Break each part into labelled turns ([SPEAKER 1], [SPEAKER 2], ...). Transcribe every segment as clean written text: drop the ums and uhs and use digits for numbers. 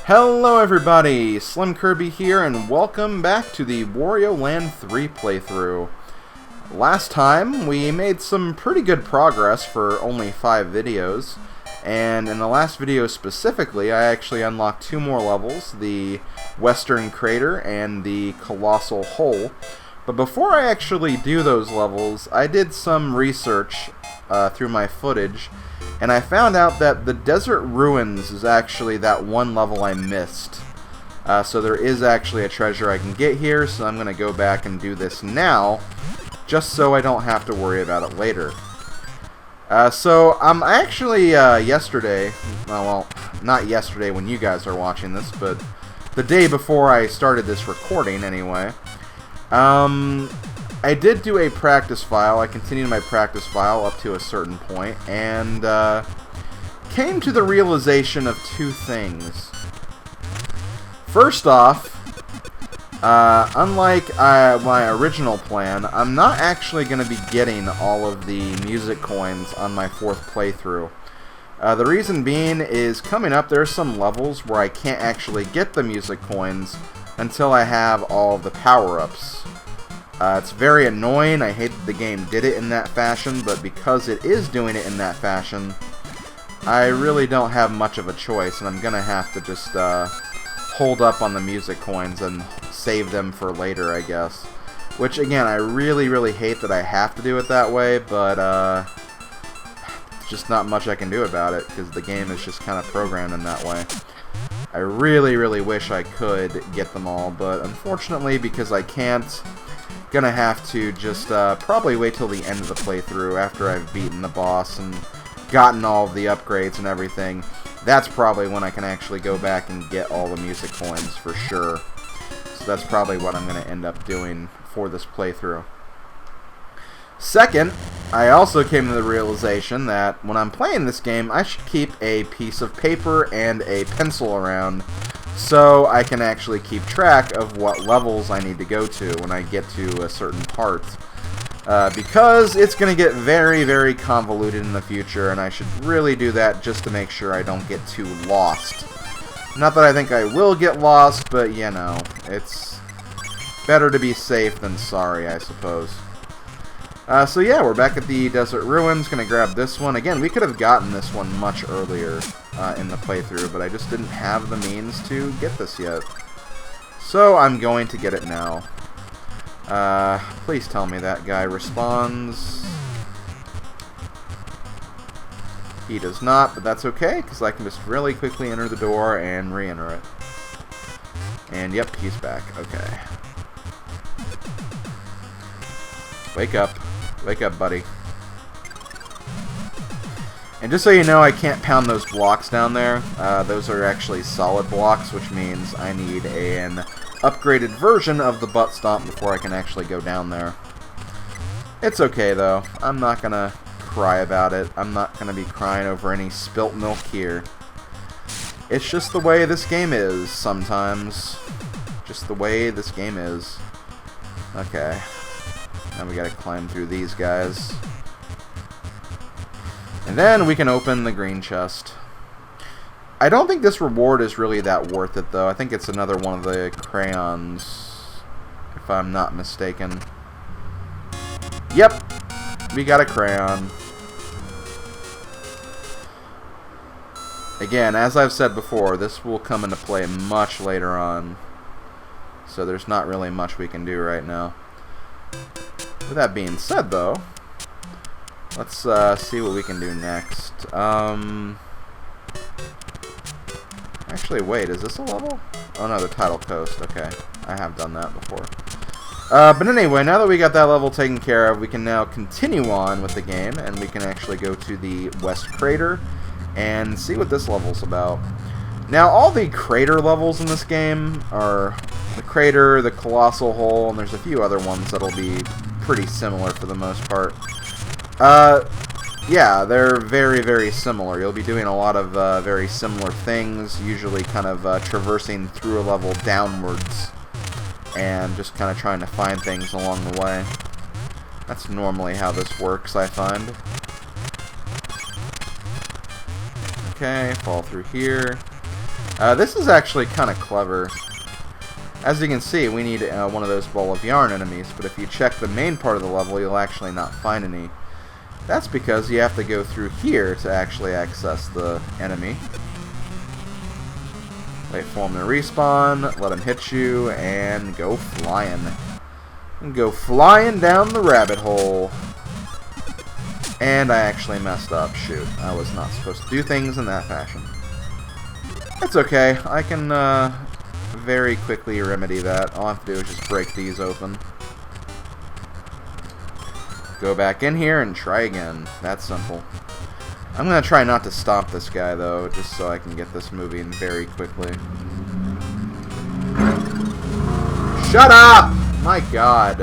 [SPEAKER 1] Hello everybody, SlimKirby here, and welcome back to the Wario Land 3 playthrough. Last time, we made some pretty good progress for only 5 videos, and in the last video specifically, I actually unlocked 2 more levels, the Western Crater and the Colossal Hole. But before I actually do those levels, I did some research through my footage, and I found out that the Desert Ruins is actually that one level I missed. So there is actually a treasure I can get here, so I'm going to go back and do this now, just so I don't have to worry about it later. So actually yesterday, well, not yesterday when you guys are watching this, but the day before I started this recording anyway, I did do a practice file. I continued my practice file up to a certain point, and came to the realization of 2 things. First off, unlike my original plan, I'm not actually going to be getting all of the music coins on my 4th playthrough. The reason being is coming up there's some levels where I can't actually get the music coins until I have all of the power-ups. It's very annoying. I hate that the game did it in that fashion, but because it is doing it in that fashion, I really don't have much of a choice, and I'm going to have to just hold up on the music coins and save them for later, I guess. Which, again, I really hate that I have to do it that way, but there's just not much I can do about it, because the game is just kind of programmed in that way. I really wish I could get them all, but unfortunately, because I can't, gonna have to just probably wait till the end of the playthrough after I've beaten the boss and gotten all of the upgrades and everything. That's probably when I can actually go back and get all the music coins for sure. So that's probably what I'm gonna end up doing for this playthrough. Second, I also came to the realization that when I'm playing this game, I should keep a piece of paper and a pencil around so I can actually keep track of what levels I need to go to when I get to a certain part. Because it's going to get very convoluted in the future, and I should really do that just to make sure I don't get too lost. Not that I think I will get lost, but you know, it's better to be safe than sorry, I suppose. So yeah, we're back at the Desert Ruins. Gonna grab this one. Again, we could have gotten this one much earlier in the playthrough, but I just didn't have the means to get this yet. So I'm going to get it now. Please tell me that guy responds. He does not, but that's okay, because I can just really quickly enter the door and re-enter it. And yep, he's back. Okay. Wake up. Wake up, buddy. And just so you know, I can't pound those blocks down there. Those are actually solid blocks, which means I need an upgraded version of the butt stomp before I can actually go down there. It's okay, though. I'm not gonna cry about it. I'm not gonna be crying over any spilt milk here. It's just the way this game is sometimes. Just the way this game is. Okay. Now we gotta climb through these guys. And then we can open the green chest. I don't think this reward is really that worth it, though. I think it's another one of the crayons, if I'm not mistaken. Yep, we got a crayon. Again, as I've said before, this will come into play much later on. So there's not really much we can do right now. With that being said, though, let's see what we can do next. Actually, wait, is this a level? Oh no, the Tidal Coast. Okay, I have done that before. But anyway, now that we got that level taken care of, we can now continue on with the game, and we can actually go to the West Crater and see what this level's about. Now, all the crater levels in this game are the Crater, the Colossal Hole, and there's a few other ones that'll be pretty similar for the most part. Yeah, they're very similar. You'll be doing a lot of very similar things, usually kind of traversing through a level downwards and just kind of trying to find things along the way. That's normally how this works, I find. Okay, fall through here. This is actually kind of clever. As you can see, we need one of those ball of yarn enemies, but if you check the main part of the level, you'll actually not find any. That's because you have to go through here to actually access the enemy. Wait for him to respawn, let him hit you, and go flying. And go flying down the rabbit hole. And I actually messed up. Shoot, I was not supposed to do things in that fashion. That's okay. I can very quickly remedy that. All I have to do is just break these open. Go back in here and try again. That's simple. I'm going to try not to stop this guy, though, just so I can get this moving very quickly. Shut up! My god.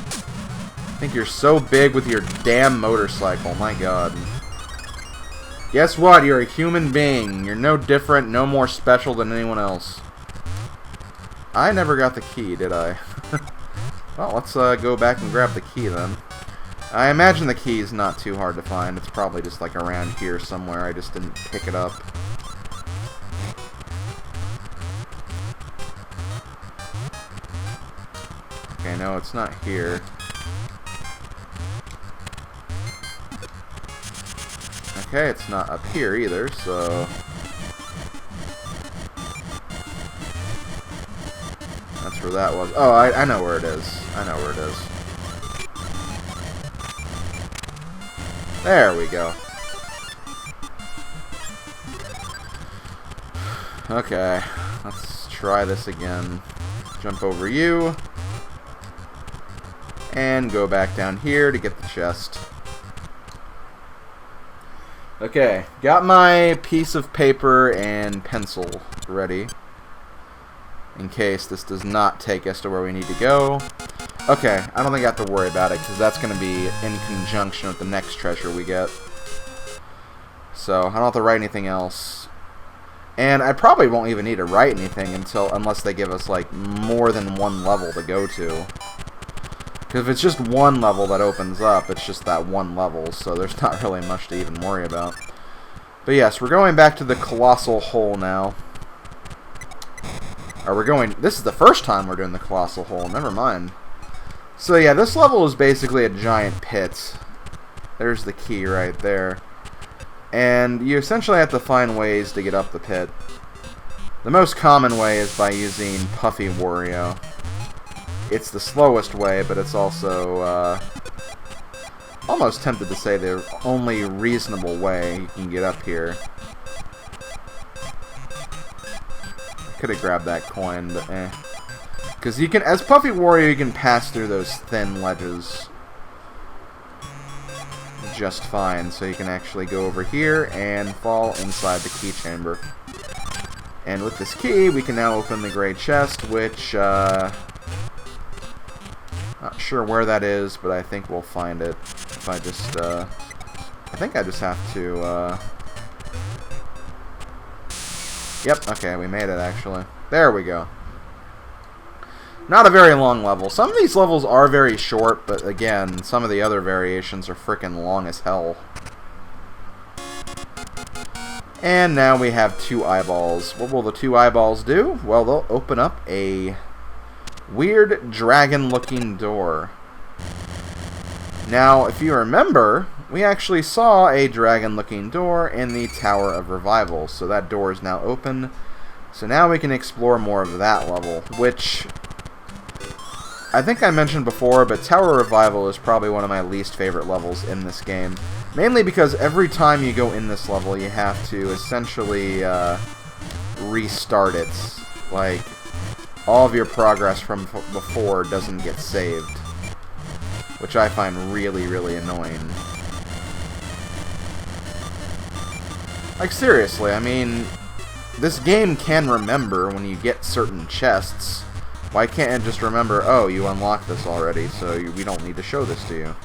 [SPEAKER 1] I think you're so big with your damn motorcycle. My god. Guess what? You're a human being. You're no different, no more special than anyone else. I never got the key, did I? Well, let's go back and grab the key then. I imagine the key is not too hard to find. It's probably just like around here somewhere. I just didn't pick it up. Okay, no, it's not here. Okay, it's not up here either, so... That's where that was. Oh, I know where it is. I know where it is. There we go. Okay, let's try this again. Jump over you. And go back down here to get the chest. Okay, got my piece of paper and pencil ready. In case this does not take us to where we need to go. Okay, I don't think I have to worry about it, because that's going to be in conjunction with the next treasure we get. So, I don't have to write anything else. And I probably won't even need to write anything unless they give us, like, more than one level to go to. Because if it's just one level that opens up, it's just that one level, so there's not really much to even worry about. But yes, we're going back to the Colossal Hole now. Or we're going... This is the first time we're doing the Colossal Hole, never mind. So yeah, this level is basically a giant pit. There's the key right there. And you essentially have to find ways to get up the pit. The most common way is by using Puffy Wario. It's the slowest way, but it's also almost tempted to say the only reasonable way you can get up here. I could have grabbed that coin, but eh. Because you can, as Puffy Wario, you can pass through those thin ledges just fine. So you can actually go over here and fall inside the key chamber. And with this key, we can now open the gray chest, which, not sure where that is, but I think we'll find it if I just, I think I just have to, Yep, okay, we made it, actually. There we go. Not a very long level. Some of these levels are very short, but again, some of the other variations are frickin' long as hell. And now we have 2 eyeballs. What will the 2 eyeballs do? Well, they'll open up a weird dragon-looking door. Now, if you remember, we actually saw a dragon-looking door in the Tower of Revival, so that door is now open. So now we can explore more of that level, which I think I mentioned before, but Tower of Revival is probably one of my least favorite levels in this game. Mainly because every time you go in this level, you have to essentially restart it. Like, all of your progress from before doesn't get saved, which I find really, really annoying. Like, seriously, I mean, this game can remember when you get certain chests. Why can't it just remember, oh, you unlocked this already, so we don't need to show this to you?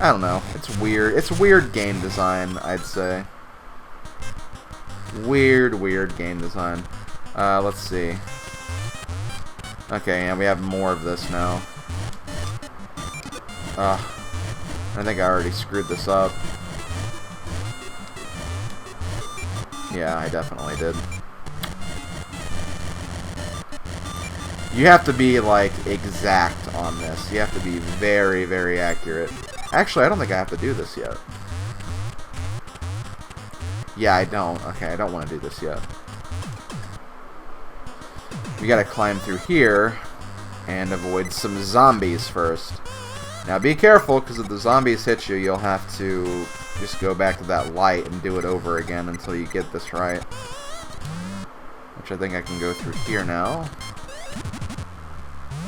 [SPEAKER 1] I don't know. It's weird. It's weird game design, I'd say. Weird, weird game design. Let's see. Okay, yeah, we have more of this now. I think I already screwed this up. Yeah, I definitely did. You have to be, like, exact on this. You have to be very, very accurate. Actually, I don't think I have to do this yet. Yeah, I don't. Okay, I don't want to do this yet. We gotta climb through here and avoid some zombies first. Now be careful, because if the zombies hit you, you'll have to just go back to that light and do it over again until you get this right. Which I think I can go through here now.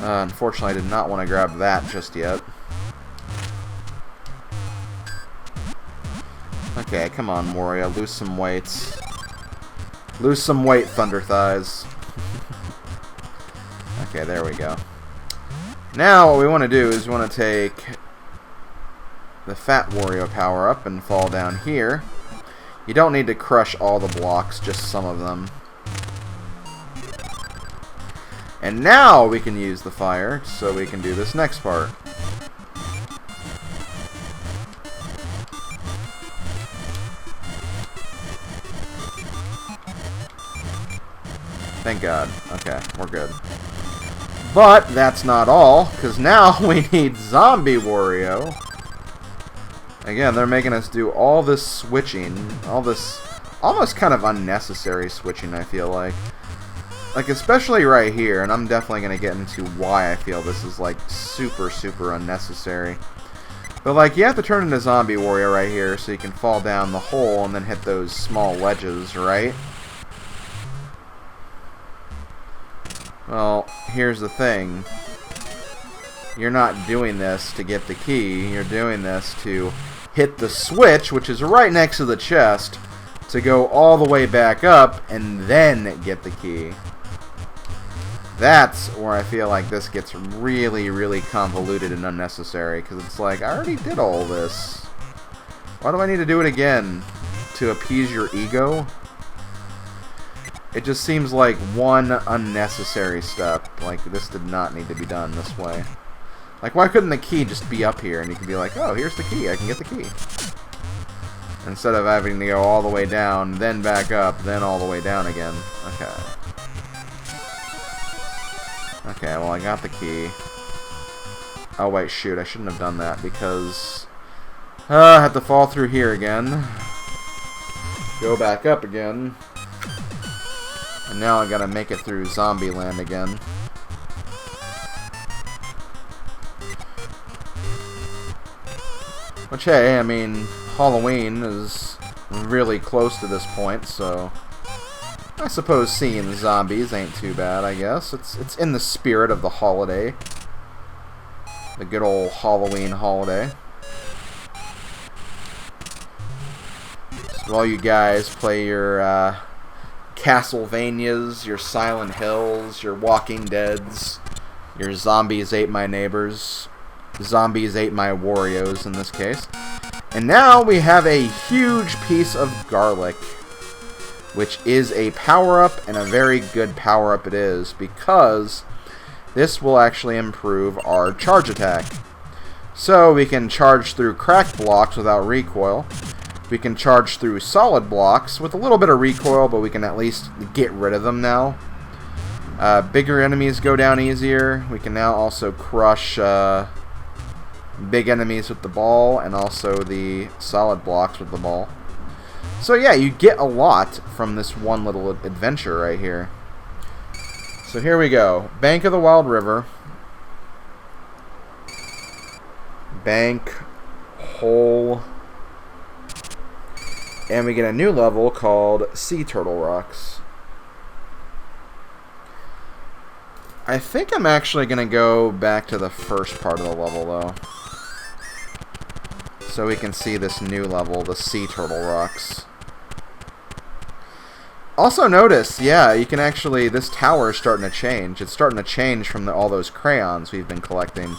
[SPEAKER 1] Unfortunately, I did not want to grab that just yet. Okay, come on, Wario, lose some weights. Lose some weight, Thunder Thighs. Okay, there we go. Now, what we want to do is we want to take the Fat Wario power-up and fall down here. You don't need to crush all the blocks, just some of them. And now we can use the fire, so we can do this next part. Thank God. Okay, we're good. But that's not all, because now we need Zombie Wario. Again, they're making us do all this switching, all this almost kind of unnecessary switching, I feel like. Like, especially right here, and I'm definitely going to get into why I feel this is, like, super, super unnecessary. But, like, you have to turn into Zombie Wario right here so you can fall down the hole and then hit those small ledges, right? Well, here's the thing. You're not doing this to get the key. You're doing this to hit the switch, which is right next to the chest, to go all the way back up and then get the key. That's where I feel like this gets really, really convoluted and unnecessary, because it's like, I already did all this. Why do I need to do it again? To appease your ego? It just seems like one unnecessary step. Like, this did not need to be done this way. Like, why couldn't the key just be up here and you could be like, oh, here's the key, I can get the key. Instead of having to go all the way down, then back up, then all the way down again. Okay. Okay, well, I got the key. Oh, wait, shoot, I shouldn't have done that because I have to fall through here again. Go back up again. And now I gotta make it through Zombie Land again. Which, hey, I mean, Halloween is really close to this point, so I suppose seeing zombies ain't too bad, I guess. It's in the spirit of the holiday. The good old Halloween holiday. So while you guys play your Castlevanias, your Silent Hills, your Walking Deads, your Zombies Ate My Neighbors, Zombies Ate My Warios in this case. And now we have a huge piece of garlic, which is a power-up, and a very good power-up it is, because this will actually improve our charge attack. So we can charge through cracked blocks without recoil. We can charge through solid blocks with a little bit of recoil, but we can at least get rid of them now. Bigger enemies go down easier. We can now also crush big enemies with the ball, and also the solid blocks with the ball. So yeah, you get a lot from this one little adventure right here. So here we go. Bank of the Wild River. Bank. Hole. And we get a new level called Sea Turtle Rocks. I think I'm actually going to go back to the first part of the level, though. So we can see this new level, the Sea Turtle Rocks. Also notice, yeah, you can actually, this tower is starting to change. It's starting to change from all those crayons we've been collecting.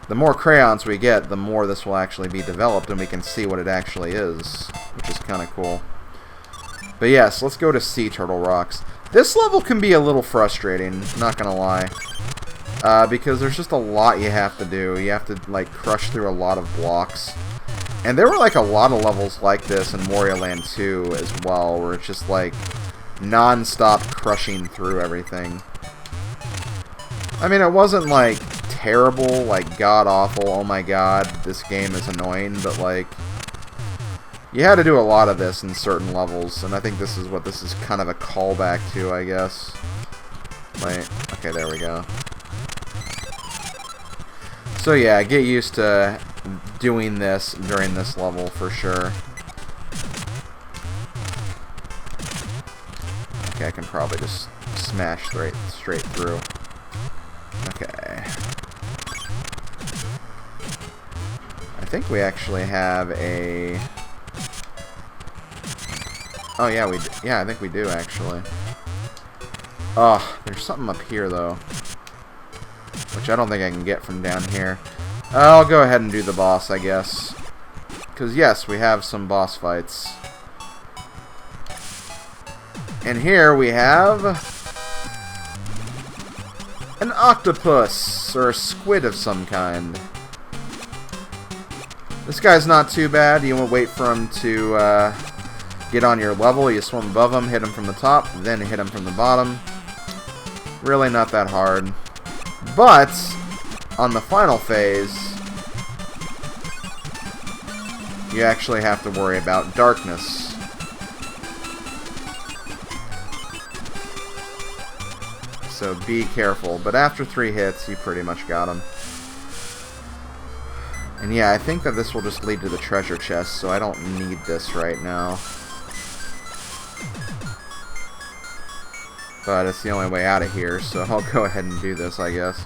[SPEAKER 1] The more crayons we get, the more this will actually be developed, and we can see what it actually is, which is kind of cool. But yes, let's go to Sea Turtle Rocks. This level can be a little frustrating, not gonna lie. Because there's just a lot you have to do. You have to, like, crush through a lot of blocks. And there were like a lot of levels like this in Wario Land 2 as well, where it's just like non-stop crushing through everything. I mean, it wasn't like terrible, like god-awful, oh my god, this game is annoying, but like, you had to do a lot of this in certain levels, and I think this is what this is kind of a callback to, I guess. Wait, okay, there we go. So yeah, get used to doing this during this level for sure. Okay, I can probably just smash straight through. Okay. I think we actually have a... Oh yeah, I think we do actually. Oh, there's something up here though, which I don't think I can get from down here. I'll go ahead and do the boss, I guess. Because yes, we have some boss fights. And here we have an octopus, or a squid of some kind. This guy's not too bad. You want to wait for him to get on your level. You swim above him, hit him from the top, then hit him from the bottom. Really not that hard. But on the final phase, you actually have to worry about darkness. So be careful. But after 3 hits, you pretty much got him. And yeah, I think that this will just lead to the treasure chest, so I don't need this right now. But it's the only way out of here, so I'll go ahead and do this, I guess.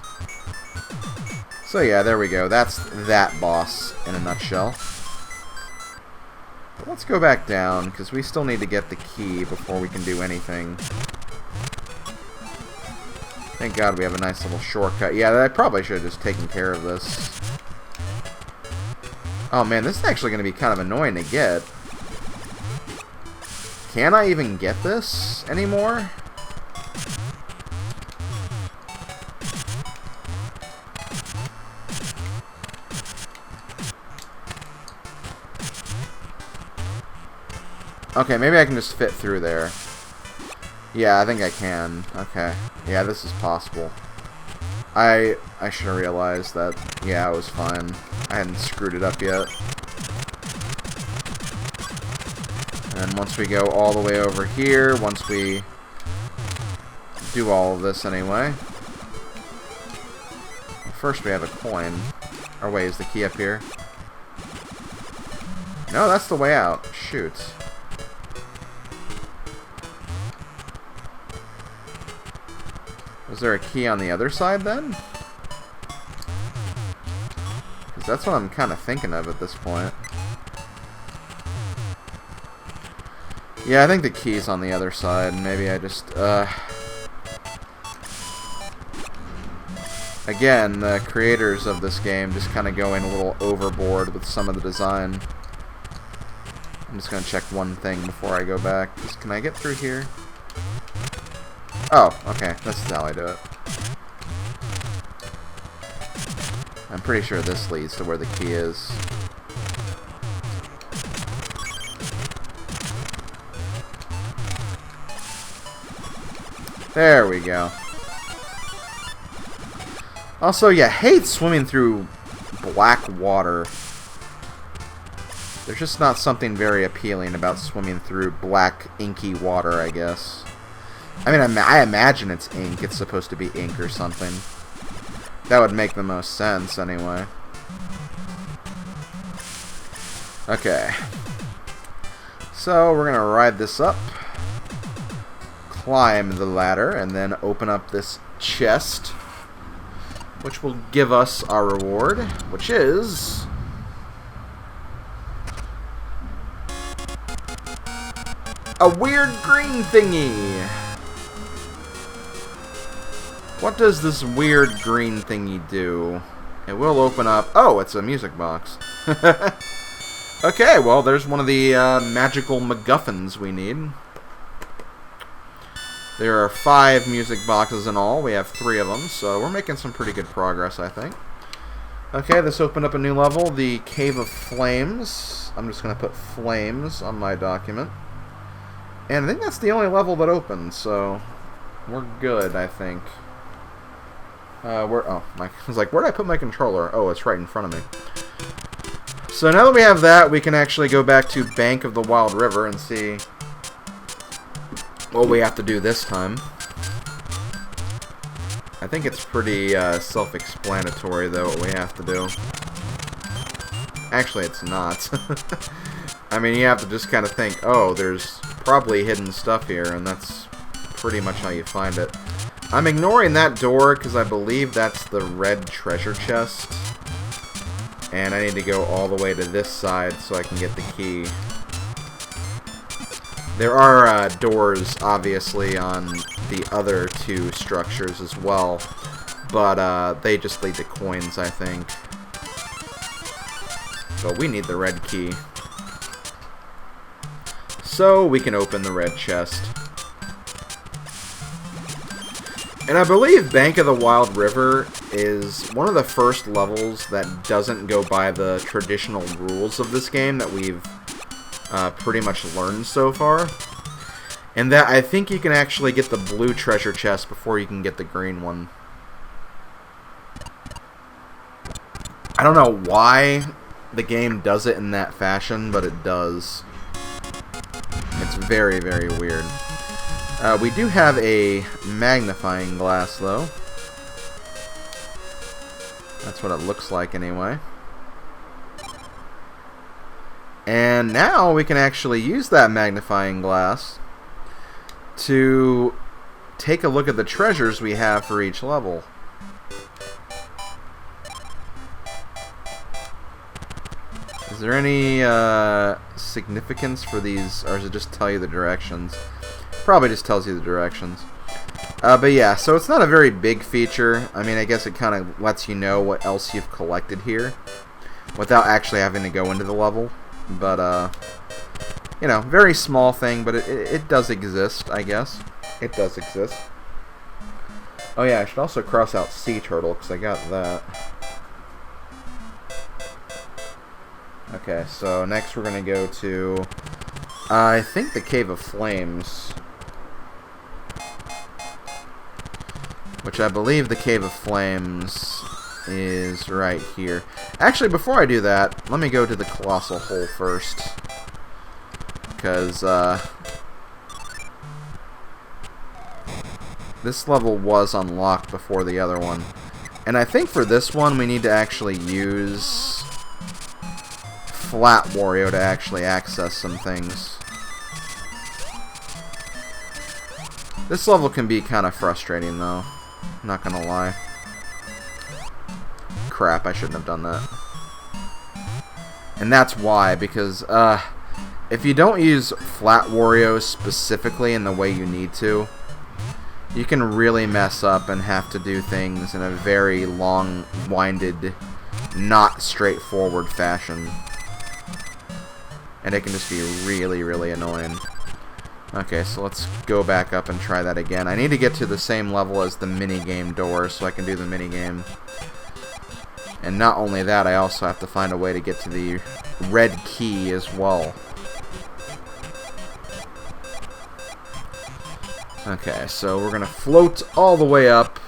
[SPEAKER 1] So yeah, there we go. That's that boss in a nutshell. But let's go back down, because we still need to get the key before we can do anything. Thank God we have a nice little shortcut. Yeah, I probably should have just taken care of this. Oh man, this is actually going to be kind of annoying to get. Can I even get this anymore? Okay, maybe I can just fit through there. Yeah, I think I can. Okay. Yeah, this is possible. I should have realized that, yeah, it was fine. I hadn't screwed it up yet. And once we go all the way over here, once we do all of this anyway. First we have a coin. Or wait, is the key up here? No, that's the way out. Shoot. Was there a key on the other side then? Because that's what I'm kind of thinking of at this point. Yeah, I think the key's on the other side. Maybe I just, Again, the creators of this game just kind of going a little overboard with some of the design. I'm just going to check one thing before I go back. Just, can I get through here? Oh, okay. This is how I do it. I'm pretty sure this leads to where the key is. There we go. Also, yeah, hate swimming through black water. There's just not something very appealing about swimming through black, inky water, I guess. I mean, I imagine it's ink. It's supposed to be ink or something. That would make the most sense, anyway. Okay. So, we're going to ride this up. Climb the ladder, and then open up this chest. Which will give us our reward, which is... a weird green thingy! What does this weird green thingy do? It will open up... Oh, it's a music box. Okay, well, there's one of the magical MacGuffins we need. There are 5 music boxes in all. We have 3 of them, so we're making some pretty good progress, I think. Okay, this opened up a new level, the Cave of Flames. I'm just going to put flames on my document. And I think that's the only level that opens, so we're good, I think. I was like, where did I put my controller? Oh, it's right in front of me. So now that we have that, we can actually go back to Bank of the Wild River and see what we have to do this time. I think it's pretty self-explanatory, though, what we have to do. Actually, it's not. I mean, you have to just kind of think, oh, there's probably hidden stuff here, and that's pretty much how you find it. I'm ignoring that door because I believe that's the red treasure chest. And I need to go all the way to this side so I can get the key. There are doors, obviously, on the other two structures as well. But they just lead to coins, I think. But we need the red key. So we can open the red chest. And I believe Bank of the Wild River is one of the first levels that doesn't go by the traditional rules of this game that we've pretty much learned so far. And that I think you can actually get the blue treasure chest before you can get the green one. I don't know why the game does it in that fashion, but it does. It's very, very weird. We do have a magnifying glass, though. That's what it looks like, anyway. And now we can actually use that magnifying glass to take a look at the treasures we have for each level. Is there any significance for these, or does it just tell you the directions? Probably just tells you the directions. But yeah, so it's not a very big feature. I mean, I guess it kind of lets you know what else you've collected here without actually having to go into the level. But, you know, very small thing, but it does exist, I guess. It does exist. Oh yeah, I should also cross out sea turtle, because I got that. Okay, so next we're going to go to, I think, the Cave of Flames. Which I believe the Cave of Flames is right here. Actually, before I do that, let me go to the Colossal hole first. Because, this level was unlocked before the other one. And I think for this one, we need to actually use Flat Wario to actually access some things. This level can be kind of frustrating, though. Not gonna lie. Crap, I shouldn't have done that. And that's why, because, if you don't use Flat Wario specifically in the way you need to, you can really mess up and have to do things in a very long-winded, not straightforward fashion. And it can just be really, really annoying. Okay, so let's go back up and try that again. I need to get to the same level as the minigame door so I can do the minigame. And not only that, I also have to find a way to get to the red key as well. Okay, so we're going to float all the way up,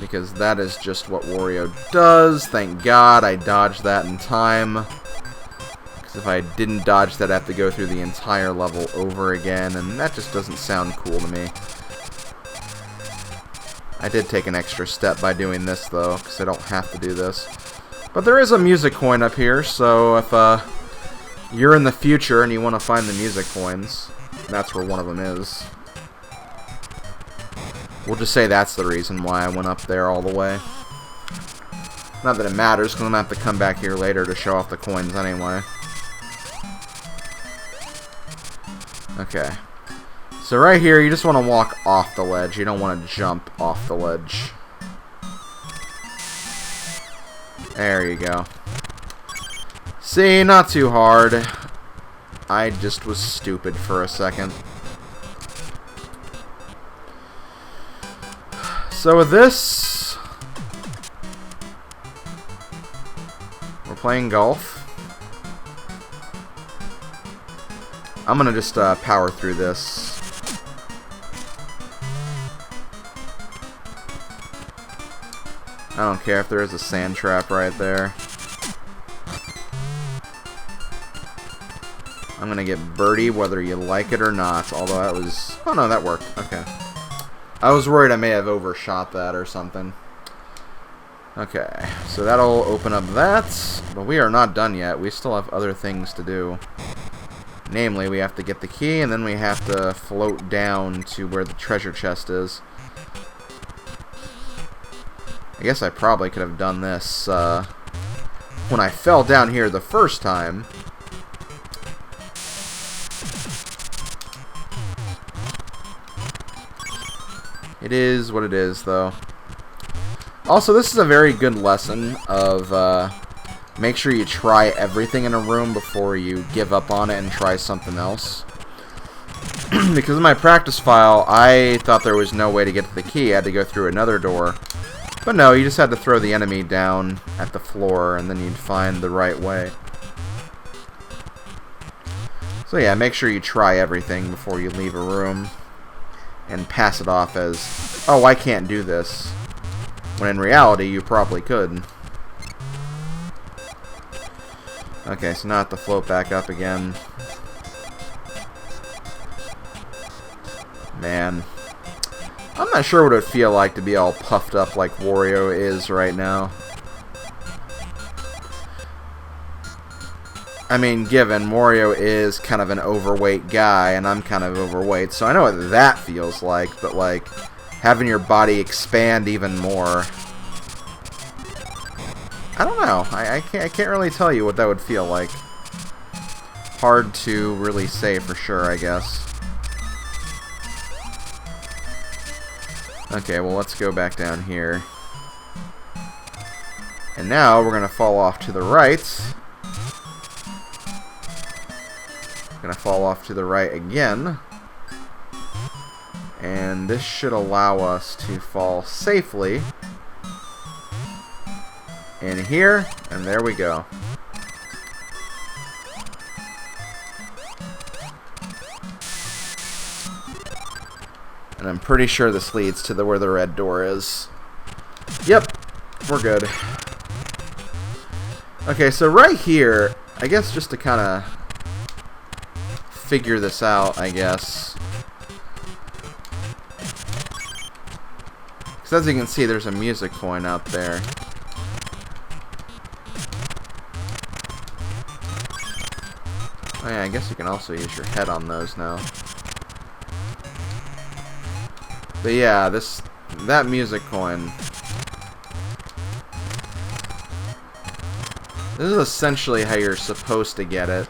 [SPEAKER 1] because that is just what Wario does. Thank God I dodged that in time. If I didn't dodge that, I have to go through the entire level over again, and that just doesn't sound cool to me. I did take an extra step by doing this, though, because I don't have to do this. But there is a music coin up here, so if you're in the future and you want to find the music coins, that's where one of them is. We'll just say that's the reason why I went up there all the way. Not that it matters, because I'm going to have to come back here later to show off the coins anyway. Okay. So right here, you just want to walk off the ledge. You don't want to jump off the ledge. There you go. See, not too hard. I just was stupid for a second. So with this, playing golf. I'm gonna just power through this. I don't care if there is a sand trap right there. I'm gonna get birdie whether you like it or not, although that was... Oh no, that worked. Okay. I was worried I may have overshot that or something. Okay, so that'll open up that, but we are not done yet. We still have other things to do. Namely, we have to get the key, and then we have to float down to where the treasure chest is. I guess I probably could have done this when I fell down here the first time. It is what it is, though. Also, this is a very good lesson of make sure you try everything in a room before you give up on it and try something else. Because in my practice file, I thought there was no way to get to the key. I had to go through another door. But no, you just had to throw the enemy down at the floor, and then you'd find the right way. So yeah, make sure you try everything before you leave a room. And pass it off as, oh, I can't do this. When in reality, you probably could. Okay, so now I have to float back up again. Man. I'm not sure what it would feel like to be all puffed up like Wario is right now. I mean, given Wario is kind of an overweight guy, and I'm kind of overweight, so I know what that feels like, but like, having your body expand even more. I don't know. I can't really tell you what that would feel like. Hard to really say for sure, I guess. Okay, well, let's go back down here. And now we're going to fall off to the right. Going to fall off to the right again. And this should allow us to fall safely in here, and there we go. And I'm pretty sure this leads to where the red door is. Yep, we're good. Okay, so right here, I guess just to kind of figure this out, I guess. Because as you can see, there's a music coin out there. Oh yeah, I guess you can also use your head on those now. But yeah, that music coin. This is essentially how you're supposed to get it.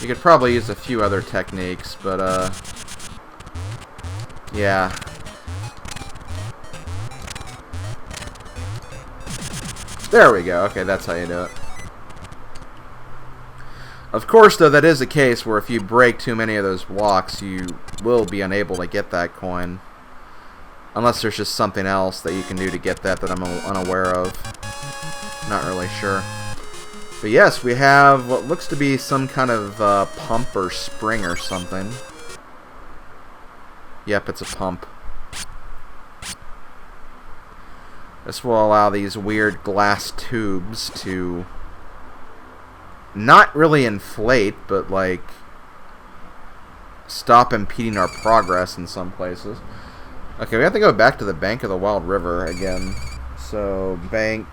[SPEAKER 1] You could probably use a few other techniques, but yeah. There we go. Okay, that's how you do it. Of course, though, that is a case where if you break too many of those blocks, you will be unable to get that coin. Unless there's just something else that you can do to get that I'm unaware of. Not really sure. But yes, we have what looks to be some kind of pump or spring or something. Yep, it's a pump. This will allow these weird glass tubes to not really inflate, but like stop impeding our progress in some places. Okay, we have to go back to the bank of the Wild River again. So, bank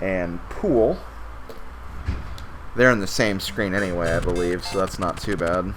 [SPEAKER 1] and pool. They're in the same screen anyway, I believe, so that's not too bad.